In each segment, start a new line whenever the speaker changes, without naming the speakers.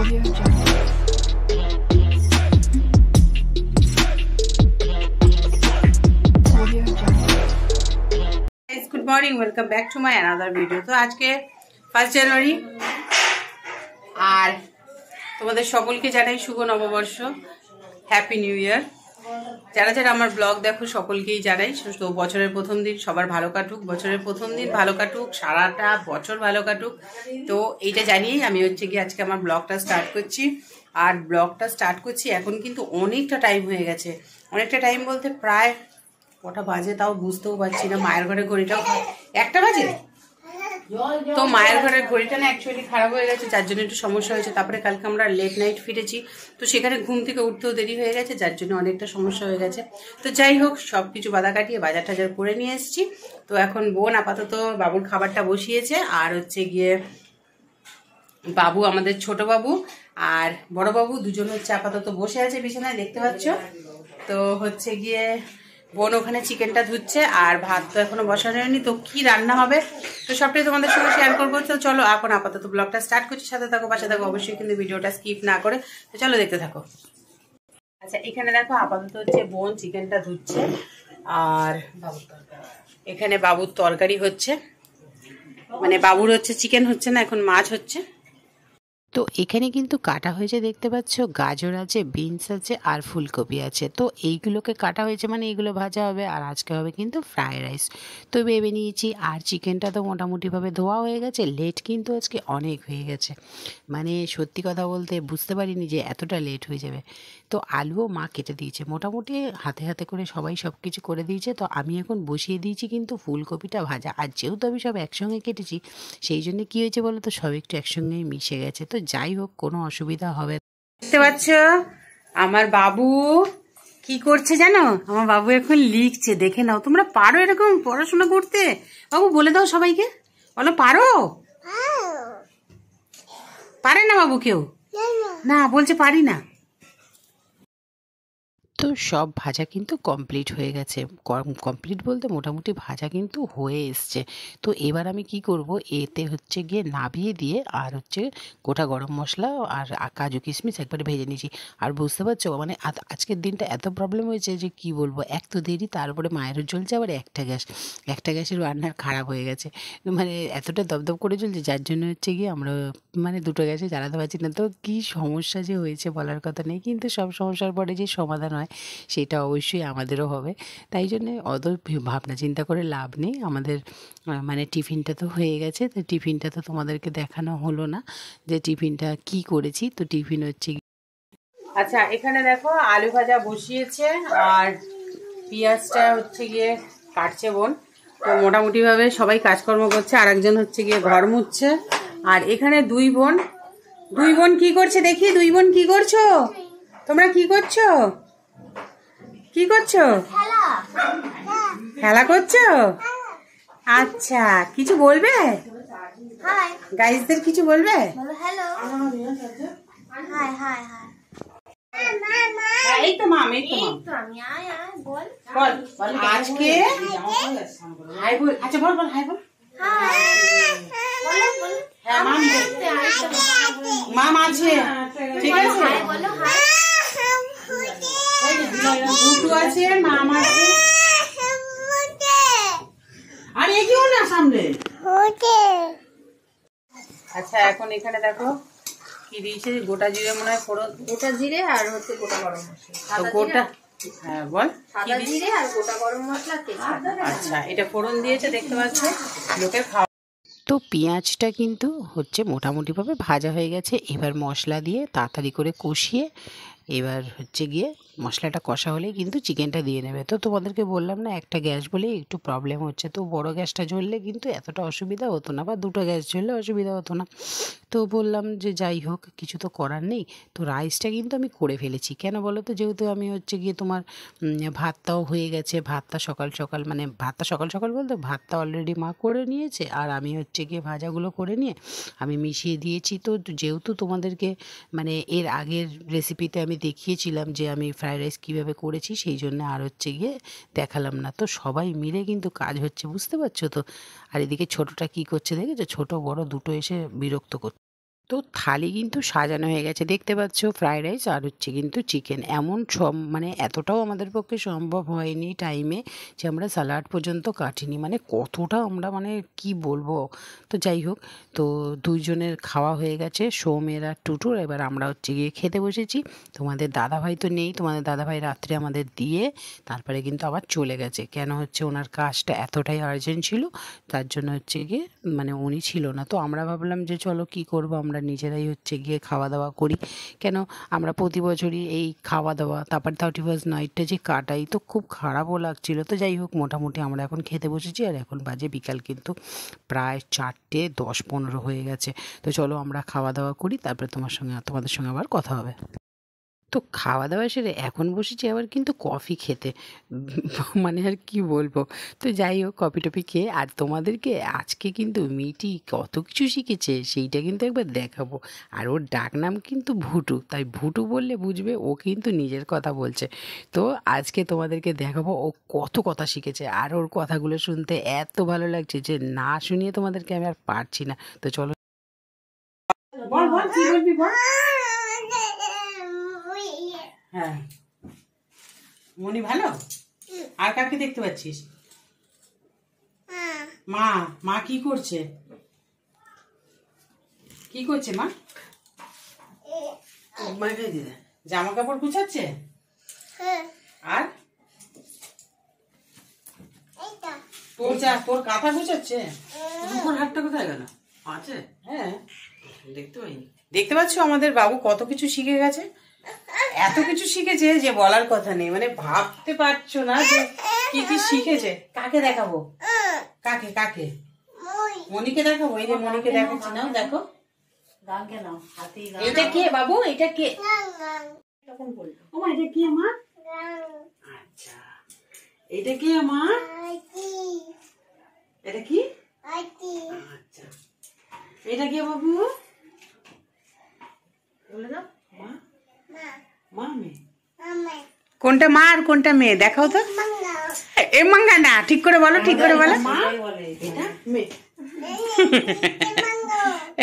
Good morning, welcome back to my another video. तो आज के 1 জানুয়ারি আর তোমাদের সকলকে জানাই শুভ নববর্ষ, হ্যাপি নিউ ইয়ার। যারা যারা আমার ব্লগ দেখো সকলকেই জানাই তো বছরের প্রথম দিন সবার ভালো কাটুক, বছরের প্রথম দিন ভালো কাটুক, সারাটা বছর ভালো কাটুক। তো এইটা জানিয়েই আমি গিয়ে আজকে আমার ব্লগটা স্টার্ট করছি। আর ব্লগটা স্টার্ট করছি এখন কিন্তু অনেকটা টাইম হয়ে গেছে। অনেকটা টাইম বলতে প্রায় কটা বাজে তাও বুঝতেও পারছি না। মায়ের ঘরের ঘড়িটাও 1টা বাজে। তো মায়ের ঘরের ঘড়িটা না অ্যাকচুয়ালি খারাপ হয়ে গেছে, যার জন্য একটু সমস্যা হয়েছে। তারপরে কালকে আমরা লেট নাইট ফিরেছি, তো সেখানে ঘুম থেকে উঠতেও দেরি হয়ে গেছে, যার জন্য অনেকটা সমস্যা হয়ে গেছে। তো যাই হোক, সব কিছু বাধা কাটিয়ে বাজার টাজার করে নিয়ে এসেছি। তো এখন বোন আপাতত বাবুর খাবারটা বসিয়েছে, আর গিয়ে বাবু, আমাদের ছোট বাবু আর বড় বাবু দুজন আপাতত বসে আছে বিছানায়, দেখতে পাচ্ছ। তো গিয়ে বোন ওখানে চিকেনটা ধুচ্ছে, আর ভাত তো এখনো বসানো হয়নি। তো কি রান্না হবে তো সবটাই তোমাদের সঙ্গে শেয়ার করবো। তো চলো এখন আপাতত ব্লগটা স্টার্ট করছি, সাথে থাকো, পাশে থাকো অবশ্যই, কিন্তু ভিডিওটা স্কিপ না করে। তো চলো দেখতে থাকো। আচ্ছা, এখানে দেখো আপাতত বোন চিকেনটা ধুচ্ছে, আর এখানে বাবুর তরকারি হচ্ছে, মানে বাবুর চিকেন হচ্ছে না, এখন মাছ হচ্ছে।
তো এখানে কিন্তু কাটা হয়েছে, দেখতে পাচ্ছ, গাজর আছে, বিনস আছে, আর ফুলকপি আছে। তো এইগুলোকে কাটা হয়েছে, মানে এইগুলো ভাজা হবে, আর আজকে হবে কিন্তু ফ্রাইড রাইস। তো ভেবে নিয়েছি, আর চিকেনটা তো মোটামুটিভাবে ধোয়া হয়ে গেছে। লেট কিন্তু আজকে অনেক হয়ে গেছে, মানে সত্যি কথা বলতে বুঝতে পারিনি যে এতটা লেট হয়ে যাবে। তো আলুও মা কেটে দিয়েছে, মোটামুটি হাতে হাতে করে সবাই সব কিছু করে দিয়েছে। তো আমি এখন বসিয়ে দিয়েছি কিন্তু ফুলকপিটা ভাজা। আর যেহেতু আমি সব একসঙ্গে কেটেছি, সেই জন্য কী হয়েছে বলো তো, সব একটু একসঙ্গেই মিশে গেছে। তো যাই হোক, কোনো অসুবিধা হবে।
দেখতে পাচ্ছ আমার বাবু কি করছে জানো? আমার বাবু এখন লিখছে, দেখে নাও। তোমরা পারো এরকম পড়াশোনা করতে? বাবু বলে দাও সবাইকে, বলো পারো। পারে না বাবু কেউ? না, বলছে পারি না।
তো সব ভাজা কিন্তু কমপ্লিট হয়ে গেছে। কমপ্লিট বলতে মোটামুটি ভাজা কিন্তু হয়ে এসছে। তো এবার আমি কি করব, এতে গিয়ে নাবিয়ে দিয়ে, আর গোটা গরম মশলা আর কাজু কিশমিশ একবারে ভেজে নিয়েছি। আর বুঝতে পারছো, মানে আজকের দিনটা এত প্রবলেম হয়েছে যে কি বলবো, এক তো দেরি, তারপরে মায়েরও জ্বলছে, আবার একটা গ্যাসের রান্নার খারাপ হয়ে গেছে, মানে এতটা দপদপ করে চলছে, যার জন্য গিয়ে আমরা মানে দুটো গ্যাসে জ্বালাতে পারছি না। তো কী সমস্যা যে হয়েছে বলার কথা নেই, কিন্তু সব সমস্যার পরে যে সমাধান হয় সেটা অবশ্যই আমাদেরও হবে। তাই জন্যে অত ভাবনা চিন্তা করে লাভ নেই। আমাদের মানে টিফিনটা তো হয়ে গেছে, তো টিফিনটা তো তোমাদেরকে দেখানো হলো না যে টিফিনটা কি করেছি। তো টিফিন
আচ্ছা, এখানে দেখো আলু ভাজা বসিয়েছে, আর পেঁয়াজটা গিয়ে কাটছে বোন। তো মোটামুটি ভাবে সবাই কাজকর্ম করছে, আর একজন গিয়ে ঘর মুছছে। আর এখানে দুই বোন কি করছে দেখি? দুই বোন কি করছো তোমরা? কি করছো? খেলা করছো? আচ্ছা, কিছু বলবে গাইসদের? কিছু বলবে? এই তো মাম, বল আজকে হাই বল। আচ্ছা বল হাই বল। হ্যাঁ মাম আছে, ঠিক আছে। বুটু আছে, মাম আছে, আর এগিয়েও না সামনে। আচ্ছা, এখন এখানে দেখো কি দিয়েছে, গোটা জিরে মনে হয় ফোড়ন,
গোটা জিরে আর গোটা গরম মশলা।
গোটা, হ্যাঁ বল,
সাদা জিরে আর গোটা গরম মশলা।
আচ্ছা, এটা ফোড়ন দিয়েছে, দেখতে পাচ্ছ, লোকের খাওয়া।
তো পেঁয়াজটা কিন্তু মোটামুটিভাবে ভাজা হয়ে গেছে। এবার মশলা দিয়ে তাড়াতাড়ি করে কষিয়ে, এবার গিয়ে মশলাটা কষা হলেই কিন্তু চিকেনটা দিয়ে নেবে। তো তোমাদেরকে বললাম না, একটা গ্যাস বলেই একটু প্রবলেম হচ্ছে। তো বড় গ্যাসটা জ্বললে কিন্তু এতটা অসুবিধা হতো না, বা দুটো গ্যাস জ্বললে অসুবিধা হতো না। তো বললাম যে যাই হোক, কিছু তো করার নেই। তো রাইসটা কিন্তু আমি করে ফেলেছি, কেন বলো তো, যেহেতু আমি গিয়ে তোমার ভাতটাও হয়ে গেছে। ভাতটা সকাল সকাল, মানে ভাতটা সকাল সকাল বলতে ভাতটা অলরেডি মা করে নিয়েছে, আর আমি গিয়ে ভাজাগুলো করে নিয়ে আমি মিশিয়ে দিয়েছি। তো যেহেতু তোমাদেরকে মানে এর আগের রেসিপিতে আমি দেখিয়েছিলাম যে আমি ফ্রাইড রাইস কীভাবে করেছি, সেই জন্য আর গিয়ে দেখালাম না। তো সবাই মিলে কিন্তু কাজ হচ্ছে, বুঝতে পারছো তো। আর এদিকে ছোটোটা কী করছে দেখেছো, ছোটো বড় দুটো এসে বিরক্ত করছে। তো থালি কিন্তু সাজানো হয়ে গেছে, দেখতে পাচ্ছ ফ্রাইড রাইস আর হচ্ছে কিন্তু চিকেন। এমন সব মানে এতটাও আমাদের পক্ষে সম্ভব হয়নি টাইমে যে আমরা স্যালাড পর্যন্ত কাটিনি, মানে কতটা আমরা মানে কি বলবো। তো যাই হোক, তো দুইজনের খাওয়া হয়ে গেছে, সোমের আর টুটুর। এবার আমরা হচ্ছে গিয়ে খেতে বসেছি। তোমাদের দাদাভাই তো নেই, তোমাদের দাদাভাই রাত্রে আমাদের দিয়ে তারপরে কিন্তু আবার চলে গেছে। কেন হচ্ছে ওনার কাজটা এতটাই আর্জেন্ট ছিল, তার জন্য হচ্ছে গিয়ে মানে উনি ছিল না। তো আমরা ভাবলাম যে চলো কি করব, আমরা নিজেরাই হচ্ছে গিয়ে খাওয়া দাওয়া করি। কেন আমরা প্রতি বছরই এই খাওয়া দাওয়া তারপর 31st নাইটটা যে কাটাই, তো খুব খারাপও লাগছিল। তো যাই হোক, মোটামুটি আমরা এখন খেতে বসেছি আর এখন বাজে বিকাল কিন্তু প্রায় 4:10-15 হয়ে গেছে। তো চলো আমরা খাওয়া দাওয়া করি, তারপরে তোমাদের সঙ্গে আবার কথা হবে। তো খাওয়া দাওয়া সেরে এখন বসেছি আবার কিন্তু কফি খেতে, মানে আর কি বলবো। তো যাই হোক, কফি টফি খেয়ে আর তোমাদেরকে আজকে কিন্তু মিটি কত কিছু শিখেছে সেইটা কিন্তু একবার দেখাবো। আর ওর ডাক নাম কিন্তু ভুটু, তাই ভুটু বললে বুঝবে ও কিন্তু নিজের কথা বলছে। তো আজকে তোমাদেরকে দেখাবো ও কত কথা শিখেছে, আর ওর কথাগুলো শুনতে এত ভালো লাগছে যে না শুনিয়ে তোমাদেরকে আমি আর পারছি না। তো চলো
বল বল কি বলবি বল। হ্যাঁ, মনি ভালো। আর কাকে দেখতে পাচ্ছিস? মা। মা কি করছে? কি করছে মা? জামা কাপড় গুছাচ্ছে। আর তোর কাঁথা গুছাচ্ছে।
হাতটা কোথায় গেল? আছে,
হ্যাঁ
দেখতে পাইনি।
দেখতে পাচ্ছ আমাদের বাবু কত কিছু শিখে গেছে। এত কিছু শিখেছে যে বলার কথা নেই, মানে ভাবতে পারছো না যে কি কি শিখেছে। কাকে দেখাবো? কাকে কাকে? মনিকে দেখাবো। এই যে মনিকে দেখাচ্ছি, নাও দেখো। এটা কে বাবু? এটা কে? ও মা, এটা কে মা? আচ্ছা, এটা কে মা? এটা কি? আচ্ছা, এটা কে বাবু? বলে দাও। মা, মা মেয়ে। কোনটা মা আর কোনটা মেয়ে দেখাও তো। এ মাঙ্গা না, ঠিক করে বলো, ঠিক করে বলো। এটা মেয়ে।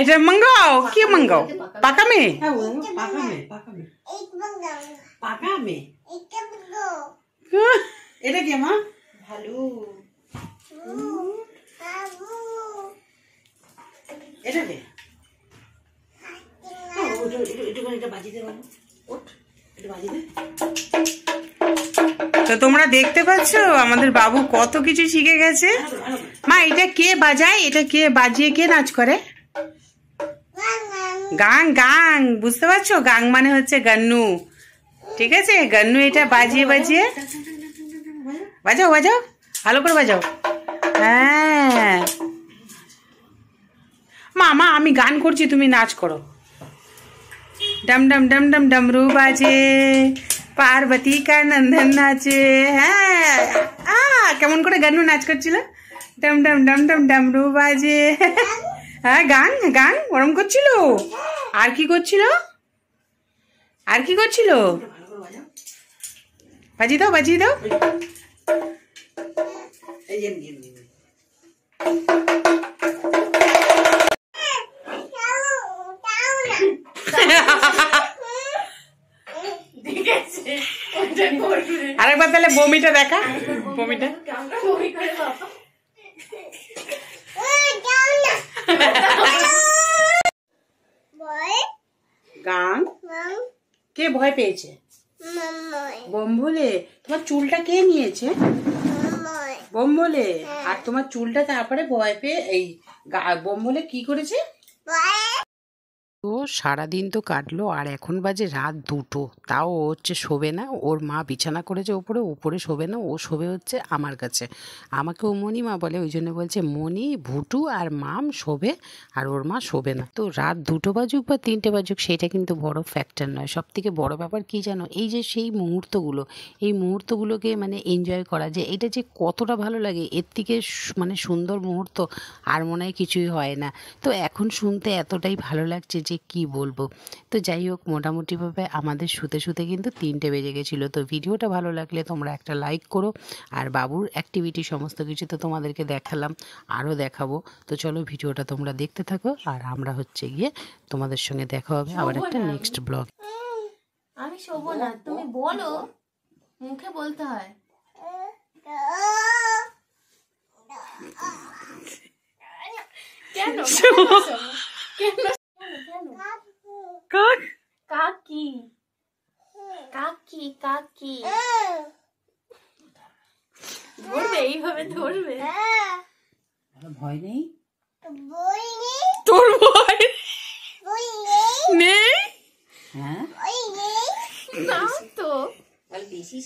এটা মাঙ্গাও। কি মাঙ্গাও? পাকা মেয়ে। পাকা মেয়ে, পাকা মেয়ে, পাকা মেয়ে। এটা কে মা? ভালো। এটা কে? তো তোমরা দেখতে পাচ্ছ আমাদের বাবু কত কিছু শিখে গেছে। মা, এটা কে বাজায়? এটা কে বাজিয়ে কে নাচ করে? গাং। গাং বুঝতে পারছো? গাং মানে হচ্ছে গান্নু, ঠিক আছে? গান্নু এটা বাজিয়ে বাজিয়ে। বাজাও বাজাও, ভালো করে বাজাও। হ্যাঁ মা, মা আমি গান করছি, তুমি নাচ করো। डम डम डम डम डमरू बाजे, पार्वती का नंदन नाचे। হ্যাঁ, কেমন করে গানু নাচ করছিল। ডম ডম ডম ডম ডমরু বাজে। হ্যাঁ, গান গান ওরম করছিল। আর কি করছিল? আর কি করছিল? বাজিয়ে দাও, বাজিয়ে দাও। আরেকবার তাহলে বমিটা দেখা, বমিটা। গান কে ভয় পেয়েছে? বোম বলে। তোমার চুলটা কে নিয়েছে? বোম বলে। আর তোমার চুলটা তারপরে ভয় পেয়ে এই বোম বলে কি করেছে?
তো সারাদিন তো কাটলো আর এখন বাজে রাত 2টো, তাও ও হচ্ছে শোবে না। ওর মা বিছানা করেছে ওপরে, উপরে শোবে না, ও শোবে হচ্ছে আমার কাছে। আমাকে ও মণিমা বলে, ওই জন্য বলছে মণি, ভুটু আর মাম শোবে আর ওর মা শোবে না। তো রাত 2টো বাজুক বা 3টে বাজুক সেটা কিন্তু বড় ফ্যাক্টর নয়। সব থেকে বড় ব্যাপার কি জানো? এই যে সেই মুহূর্তগুলো, এই মুহূর্তগুলোকে মানে এনজয় করা, যে এটা যে কতটা ভালো লাগে, এর থেকে মানে সুন্দর মুহূর্ত আর মনে হয় কিছুই হয় না। তো এখন শুনতে এতটাই ভালো লাগছে যে কি বলবো। তো যাই হোক, মোটামুটিভাবে আমাদের শুতে শুতে কিন্তু 3টে বেজে গেছিলো। তো ভিডিওটা ভালো লাগলে তোমরা একটা লাইক করো। আর বাবুর অ্যাক্টিভিটি সমস্ত কিছু তো তোমাদেরকে দেখালাম, আরও দেখাবো। তো চলো ভিডিওটা তোমরা দেখতে থাকো, আর আমরা হচ্ছে গিয়ে তোমাদের সঙ্গে দেখা হবে আবার একটা নেক্সট ব্লগ।
আমি শোবো না, তুমি বলো, মুখে বলতে হয়। কেন
কাক
কাকি কাকি কাকি ধরবে, এইভাবে ধরবে।
ভয় নেই?
তোর ভয় নেই?
হ্যাঁ,
না তো,
বেশি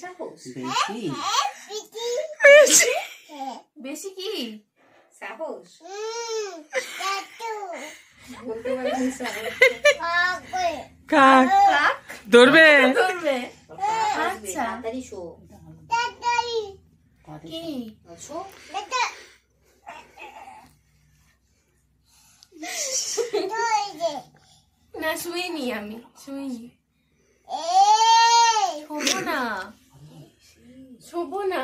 বেশি কি সাহস?
কাক
কাক
ধরবে?
ধরবে। আচ্ছা কি না, শুইনি, আমি শুইনি। শোবো না, শোবো না,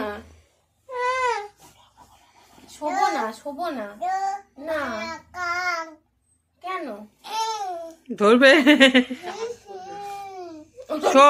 শোবো না, শোবো না, না কেন
ধরবে? শো।